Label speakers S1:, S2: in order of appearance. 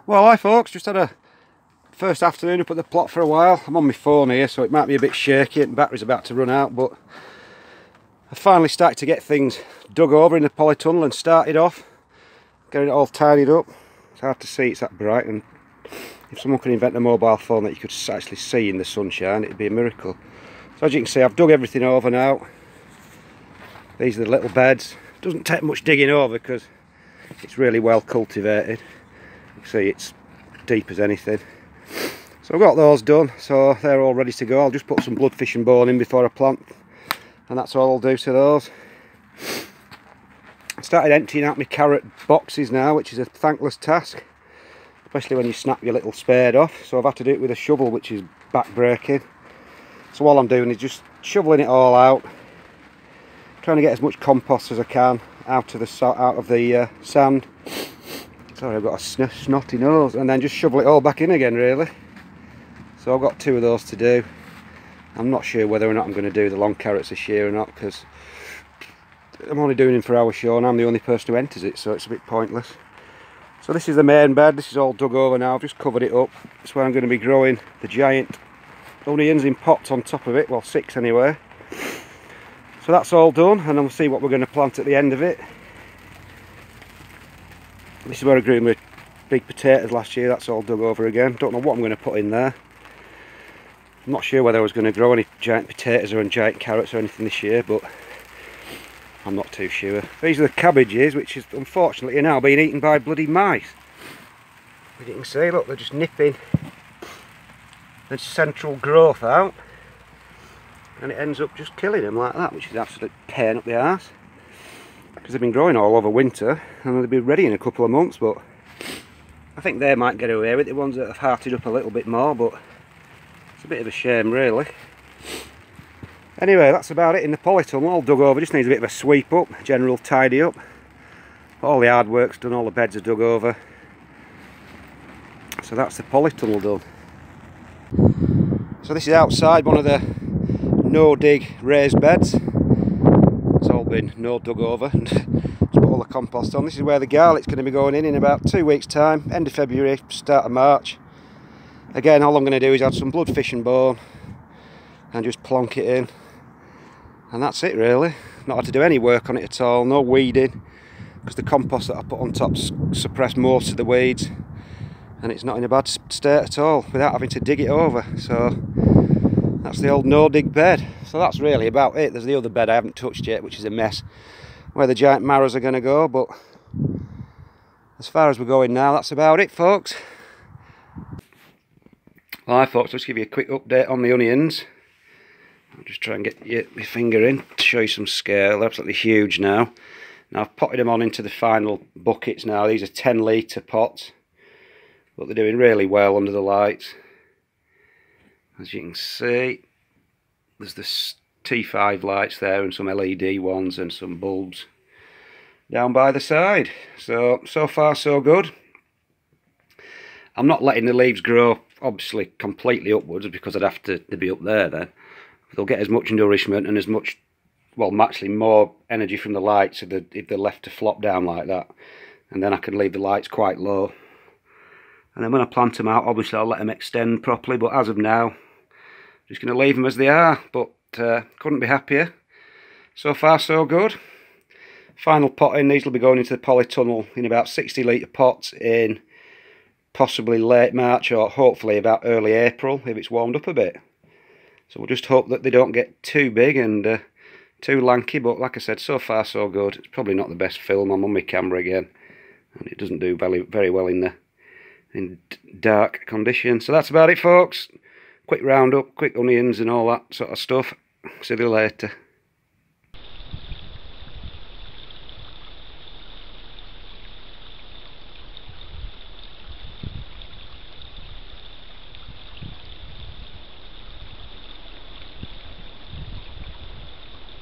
S1: Well, hi folks, just had a first afternoon up at the plot for a while. I'm on my phone here, so it might be a bit shaky and battery's about to run out, but I finally started to get things dug over in the polytunnel and started off. Getting it all tidied up. It's hard to see, it's that bright, and if someone could invent a mobile phone that you could actually see in the sunshine, it'd be a miracle. So as you can see, I've dug everything over now. These are the little beds. It doesn't take much digging over because it's really well cultivated. You can see it's deep as anything. So I've got those done, so they're all ready to go. I'll just put some bloodfish and bone in before I plant, and that's all I'll do to those. I started emptying out my carrot boxes now, which is a thankless task, especially when you snap your little spade off. So I've had to do it with a shovel, which is back-breaking. So all I'm doing is just shoveling it all out, trying to get as much compost as I can out of the sand. Sorry, I've got a snotty nose, and then just shovel it all back in again, really. So I've got 2 of those to do. I'm not sure whether or not I'm going to do the long carrots this year or not, because I'm only doing them for our show and I'm the only person who enters it, so it's a bit pointless. So this is the main bed. This is all dug over now. I've just covered it up. It's where I'm going to be growing the giant onions in pots on top of it, well, 6 anyway. So that's all done, and then we'll see what we're going to plant at the end of it. This is where I grew my big potatoes last year. That's all dug over again. Don't know what I'm going to put in there. I'm not sure whether I was going to grow any giant potatoes or giant carrots or anything this year, but I'm not too sure. These are the cabbages, which is unfortunately now being eaten by bloody mice. As you can see, look, they're just nipping the central growth out, and it ends up just killing them like that, which is an absolute pain up the arse, because they've been growing all over winter and they'll be ready in a couple of months. But I think they might get away with it, the ones that have hearted up a little bit more, but it's a bit of a shame, really. Anyway, that's about it in the polytunnel, all dug over. Just needs a bit of a sweep up, general tidy up. All the hard work's done, all the beds are dug over. So that's the polytunnel done. So this is outside one of the no-dig raised beds. It's all been no-dug over and just put all the compost on. This is where the garlic's going to be going in about 2 weeks' time, end of February, start of March. Again, all I'm going to do is add some bloodfish and bone and just plonk it in. And that's it, really. Not had to do any work on it at all, no weeding, because the compost that I put on top suppressed most of the weeds, and it's not in a bad state at all without having to dig it over. So that's the old no-dig bed. So that's really about it. There's the other bed I haven't touched yet, which is a mess, where the giant marrows are going to go, but as far as we're going now, that's about it, folks. Well, hi folks, let's give you a quick update on the onions. I'll just try and get my finger in to show you some scale. They're absolutely huge now. Now I've potted them on into the final buckets now. These are 10-litre pots, but they're doing really well under the lights. As you can see, there's the T5 lights there and some LED ones and some bulbs down by the side. So far so good. I'm not letting the leaves grow obviously completely upwards, because I'd have to be up there then. They'll get as much nourishment and as much, well, actually more energy from the lights if they're left to flop down like that. And then I can leave the lights quite low. And then when I plant them out, obviously I'll let them extend properly, but as of now, I'm just going to leave them as they are. But couldn't be happier. So far so good. Final potting, these will be going into the polytunnel in about 60-litre pots in possibly late March, or hopefully about early April if it's warmed up a bit. So we'll just hope that they don't get too big and too lanky, but like I said, so far so good. It's probably not the best film. I'm on my camera again, and it doesn't do very well in dark conditions. So that's about it, folks. Quick roundup, quick onions and all that sort of stuff. See you later.